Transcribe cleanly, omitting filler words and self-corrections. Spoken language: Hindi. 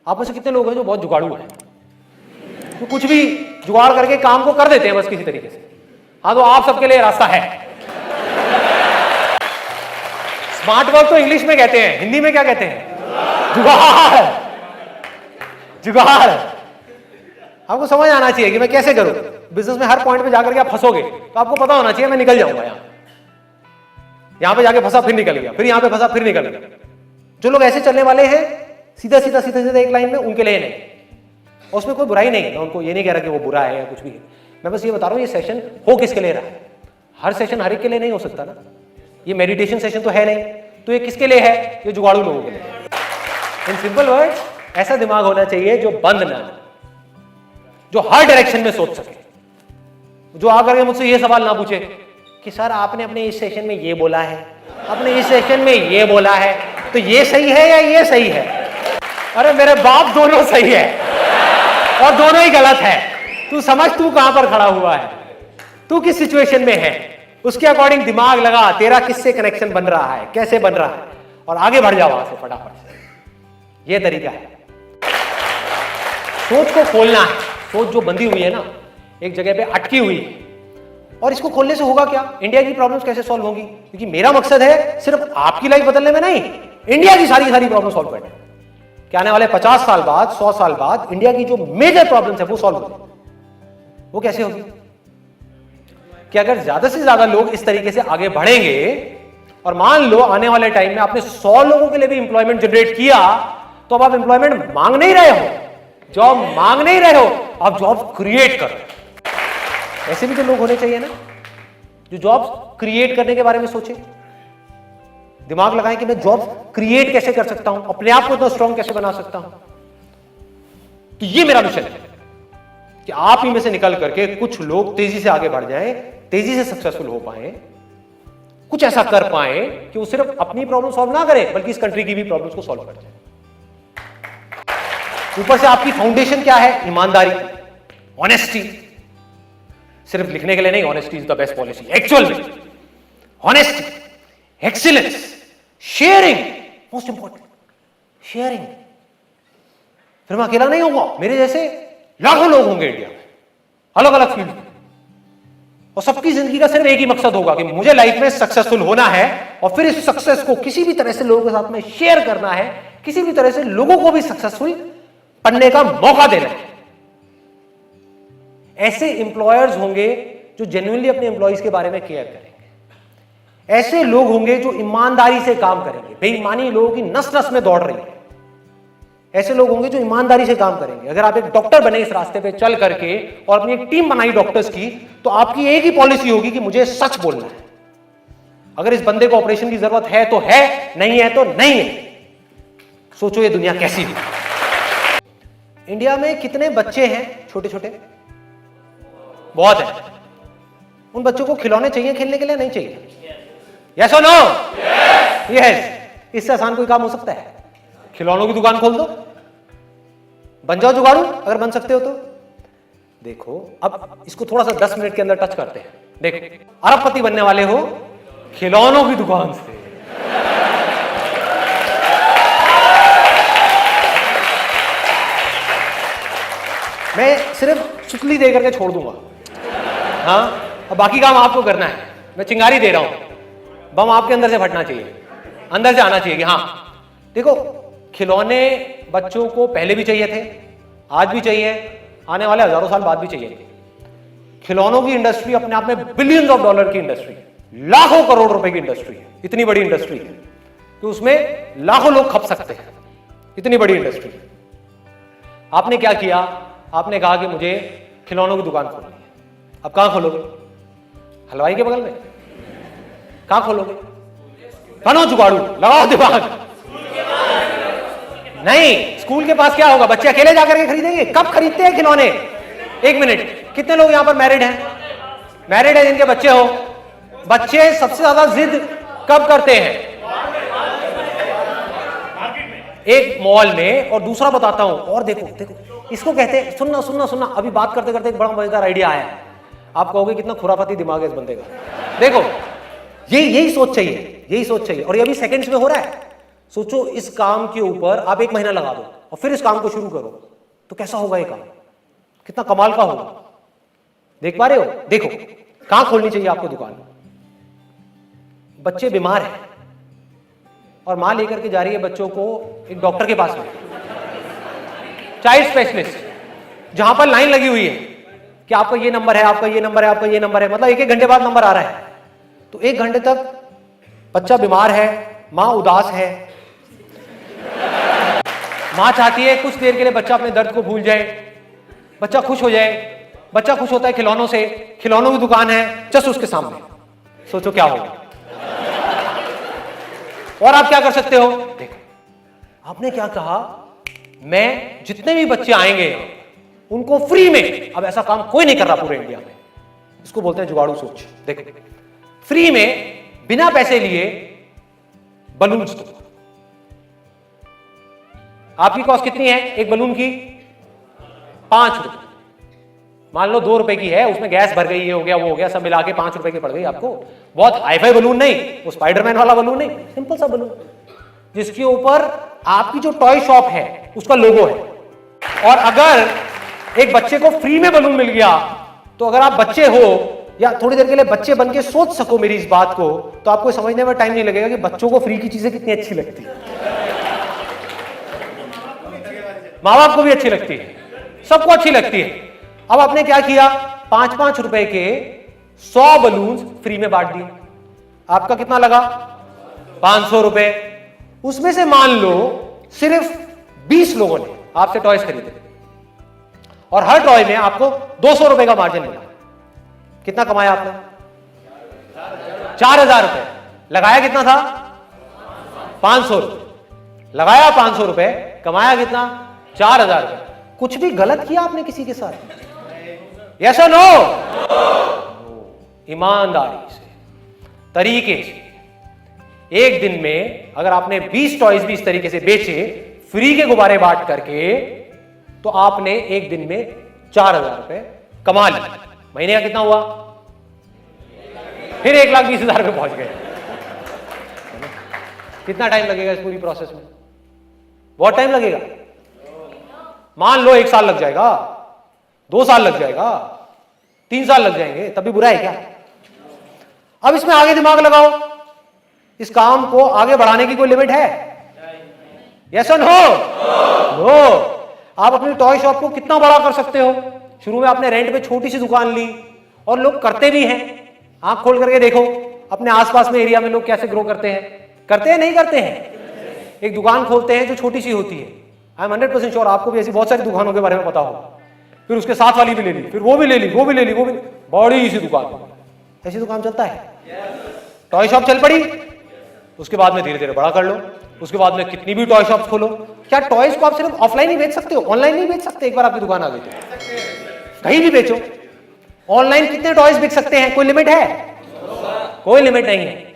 आप में से कितने लोग हैं जो बहुत जुगाड़ू हैं, तो कुछ भी जुगाड़ करके काम को कर देते हैं बस किसी तरीके से? हाँ, तो आप सबके लिए रास्ता है। स्मार्ट वर्क तो इंग्लिश में कहते हैं, हिंदी में क्या कहते हैं? जुगाड़। जुगाड़। आपको समझ आना चाहिए कि मैं कैसे करूं। बिजनेस में हर पॉइंट पे जाकर के आप फंसोगे तो आपको पता होना चाहिए मैं निकल जाऊंगा यहां पे जाके फंसा फिर निकल गया, फिर यहां पे फंसा फिर निकल गया। जो लोग ऐसे चलने वाले हैं सीधा सीधा सीधा सीधा एक लाइन में, उनके लिए नहीं। और उसमें कोई बुराई नहीं है, मैं उनको ये नहीं कह रहा कि वो बुरा है या कुछ भी है। मैं बस ये बता रहा हूं ये सेशन हो किसके लिए रहा है। हर सेशन हर एक के लिए नहीं हो सकता ना। ये मेडिटेशन सेशन तो है नहीं, तो ये किसके लिए है? ये जुगाड़ू लोगों के लिए। इन सिंपल वर्ड्स, ऐसा दिमाग होना चाहिए जो बंद ना, जो हर डायरेक्शन में सोच सके, जो आकर के मुझसे ये सवाल ना पूछे कि सर आपने अपने इस सेशन में ये बोला है, आपने इस सेशन में ये बोला है, तो ये सही है या ये सही है? अरे मेरे बाप, दोनों सही है और दोनों ही गलत है। तू समझ तू कहां पर खड़ा हुआ है, तू किस सिचुएशन में है, उसके अकॉर्डिंग दिमाग लगा। तेरा किससे कनेक्शन बन रहा है, कैसे बन रहा है, और आगे बढ़ जाओ वहां से फटाफट से। ये तरीका है। सोच को खोलना है। सोच जो बंधी हुई है ना, एक जगह पे अटकी हुई है, और इसको खोलने से होगा क्या? इंडिया की प्रॉब्लम्स कैसे सॉल्व होंगी? क्योंकि मेरा मकसद है सिर्फ आपकी लाइफ बदलने में नहीं, इंडिया की सारी प्रॉब्लम सॉल्व करना। क्या आने वाले 50 साल बाद, 100 साल बाद इंडिया की जो मेजर प्रॉब्लम्स है वो सॉल्व होगी। वो कैसे होगी? कि अगर ज्यादा से ज्यादा लोग इस तरीके से आगे बढ़ेंगे, और मान लो आने वाले टाइम में आपने 100 लोगों के लिए भी इंप्लॉयमेंट जनरेट किया, तो अब आप इंप्लॉयमेंट मांग नहीं रहे हो, जॉब मांग नहीं रहे हो, आप जॉब क्रिएट कर रहे हो। ऐसे भी तो लोग होने चाहिए ना, जो जॉब क्रिएट करने के बारे में सोचे, दिमाग लगाएं कि मैं जॉब क्रिएट कैसे कर सकता हूं, अपने आप को इतना स्ट्रांग कैसे बना सकता हूं। तो ये मेरा मिशन है कि आप ही में से निकल करके कुछ लोग तेजी से आगे बढ़ जाएं, तेजी से सक्सेसफुल हो पाए, कुछ ऐसा कर पाए कि वो सिर्फ अपनी प्रॉब्लम सॉल्व ना करे बल्कि इस कंट्री की भी प्रॉब्लम्स को सॉल्व कर जाए। ऊपर से आपकी फाउंडेशन क्या है? ईमानदारी, ऑनेस्टी। सिर्फ लिखने के लिए नहीं, honesty is the best policy. Actual में honesty, excellence, sharing, most important sharing. फिर मैं अकेला नहीं होऊंगा, मेरे जैसे लाखों लोग होंगे इंडिया में, अलग अलग फील्ड में, और सबकी जिंदगी का सिर्फ एक ही मकसद होगा कि मुझे लाइफ में सक्सेसफुल होना है, और फिर इस सक्सेस को किसी भी तरह से लोगों के साथ में शेयर करना है, किसी भी तरह से लोगों को भी सक्सेसफुल बनने का मौका देना है। ऐसे एम्प्लॉयर्स होंगे जो जेन्युइनली अपने एम्प्लॉइज के बारे में केयर करेंगे। ऐसे लोग होंगे जो ईमानदारी से काम करेंगे। बेईमानी लोगों की नस नस में दौड़ रही है। ऐसे लोग होंगे जो ईमानदारी से काम करेंगे। अगर आप एक डॉक्टर बने इस रास्ते पे चल करके और अपनी एक टीम बनाई डॉक्टर्स की, तो आपकी एक ही पॉलिसी होगी कि मुझे सच बोलना है। अगर इस बंदे को ऑपरेशन की जरूरत है तो है, नहीं है तो नहीं है। सोचो ये दुनिया कैसी है। इंडिया में कितने बच्चे हैं छोटे छोटे? बहुत है। उन बच्चों को खिलौने चाहिए खेलने के लिए? नहीं चाहिए? यस और नो? यस। इससे आसान कोई काम हो सकता है? खिलौनों की दुकान खोल दो, बन जाओ जुगाड़ू, अगर बन सकते हो तो। देखो अब इसको थोड़ा सा 10 मिनट के अंदर टच करते हैं। देखो, अरबपति बनने वाले हो खिलौनों की दुकान से। मैं सिर्फ सुतली दे करके छोड़ दूंगा, हाँ, अब बाकी काम आपको करना है। मैं चिंगारी दे रहा हूं, बम आपके अंदर से फटना चाहिए, अंदर से आना चाहिए कि हाँ। देखो, खिलौने बच्चों को पहले भी चाहिए थे, आज भी चाहिए, आने वाले हजारों साल बाद भी चाहिए। खिलौनों की इंडस्ट्री अपने आप में बिलियंस ऑफ डॉलर की इंडस्ट्री है, लाखों करोड़ रुपए की इंडस्ट्री है। इतनी बड़ी इंडस्ट्री है कि उसमें लाखों लोग खप सकते हैं। इतनी बड़ी इंडस्ट्री है। आपने क्या किया? आपने कहा कि मुझे खिलौनों की दुकान खोलनी है। अब कहां खोलोगे? हलवाई के बगल में? कहां खोलोगे? बनो जुगाड़ू, लगाओ दिमाग। नहीं, स्कूल के पास क्या होगा? बच्चे अकेले जाकर के खरीदेंगे? कब खरीदते हैं खिलौने? एक मिनट, कितने लोग यहां पर मैरिड हैं? मैरिड है जिनके बच्चे हो? बच्चे सबसे ज्यादा जिद कब करते हैं? एक मॉल में। और दूसरा बताता हूं, और देखो देखो, इसको कहते हैं, सुनना सुनना सुनना, अभी बात करते करते एक बड़ा मजेदार आइडिया आया। आप कहोगे कितना खुराफाती दिमाग है इस बंदे का। देखो, यही सोच चाहिए, यही सोच चाहिए, और ये अभी सेकंड्स में हो रहा है। सोचो, इस काम के ऊपर आप 1 महीना लगा दो। और फिर इस काम को शुरू करो, तो कैसा होगा ये काम, कितना कमाल का होगा। देख पा रहे हो? देखो कहां खोलनी चाहिए आपको दुकान। बच्चे बीमार हैं और मां लेकर के जा रही है बच्चों को एक डॉक्टर के पास में, चाइल्ड स्पेशलिस्ट, जहां पर लाइन लगी हुई है कि आपका ये नंबर है, आपका ये नंबर है, आपका ये नंबर है, मतलब एक घंटे बाद नंबर आ रहा है। तो 1 घंटे तक बच्चा बीमार है, मां उदास है, मां चाहती है कुछ देर के लिए बच्चा अपने दर्द को भूल जाए, बच्चा खुश हो जाए। बच्चा खुश होता है खिलौनों से, खिलौनों की दुकान है जस्ट उसके सामने। सोचो क्या होगा। और आप क्या कर सकते हो? देखो आपने क्या कहा, मैं जितने भी बच्चे आएंगे उनको फ्री में, अब ऐसा काम कोई नहीं कर रहा पूरे इंडिया में, इसको बोलते हैं जुगाड़ू सोच। देखो फ्री में बिना पैसे लिए बलून्स दो। आपकी कॉस्ट कितनी है एक बलून की? 5 रुपए। मान लो 2 रुपए की है, उसमें गैस भर गई, ये हो गया वो हो गया, सब मिला के 5 रुपए की पड़ गई आपको। बहुत हाईफाई बलून नहीं, वो स्पाइडरमैन वाला बलून नहीं, सिंपल सा बलून जिसके ऊपर आपकी जो टॉय शॉप है उसका लोगो है। और अगर एक बच्चे को फ्री में बलून मिल गया, तो अगर आप बच्चे हो या थोड़ी देर के लिए बच्चे बन के सोच सको मेरी इस बात को, तो आपको समझने में टाइम नहीं लगेगा कि बच्चों को फ्री की चीजें कितनी अच्छी लगती है। माँ बाप को भी अच्छी लगती है, सबको अच्छी लगती है। अब आपने क्या किया, 5-5 रुपए के 100 बलून्स फ्री में बांट दिए। आपका कितना लगा? 500 रुपए। उसमें से मान लो सिर्फ 20 लोगों ने आपसे टॉयज खरीदे और हर टॉय में आपको 200 रुपए का मार्जिन मिला। कितना कमाया आपने? 4000 रुपए। लगाया कितना था? 500 रुपए। लगाया 500 रुपए, कमाया कितना? 4000 रुपए। कुछ भी गलत किया आपने किसी के साथ? यस और नो? ईमानदारी से, तरीके से, एक दिन में अगर आपने 20 टॉयज भी इस तरीके से बेचे फ्री के गुब्बारे बांट करके, तो आपने एक दिन में 4000 रुपए कमा लिए। महीने का कितना हुआ? फिर 1,20,000 रुपए पहुंच गए। कितना टाइम लगेगा इस पूरी प्रोसेस में? बहुत टाइम लगेगा। मान लो 1 साल लग जाएगा, 2 साल लग जाएगा, 3 साल लग जाएंगे, तब भी बुरा है क्या? अब इसमें आगे दिमाग लगाओ, इस काम को आगे बढ़ाने की कोई लिमिट है? यस और नो? नो। आप अपनी टॉय शॉप को कितना बड़ा कर सकते हो? शुरू में आपने रेंट पे छोटी सी दुकान ली, और लोग करते भी हैं। आंख खोल करके देखो अपने आसपास में एरिया में लोग कैसे ग्रो करते हैं। करते हैं नहीं करते हैं? एक दुकान खोलते हैं जो छोटी सी होती है। आई एम 100% श्योर आपको भी ऐसी बहुत सारी दुकानों के बारे में पता होगा। फिर उसके साथ वाली भी ले ली, फिर वो भी ले ली, वो भी ले ली, वो भी, बड़ी सी दुकान। ऐसी दुकान चलता है। टॉय शॉप चल पड़ी, उसके बाद में धीरे धीरे बड़ा कर लो, उसके बाद में कितनी भी टॉय शॉप खोलो। क्या टॉयज को आप सिर्फ ऑफलाइन ही बेच सकते हो? ऑनलाइन नहीं बेच सकते? एक बार आपकी दुकान आ गई तो कहीं भी बेचो। ऑनलाइन कितने टॉयज बिक सकते हैं? कोई लिमिट है? कोई लिमिट नहीं है।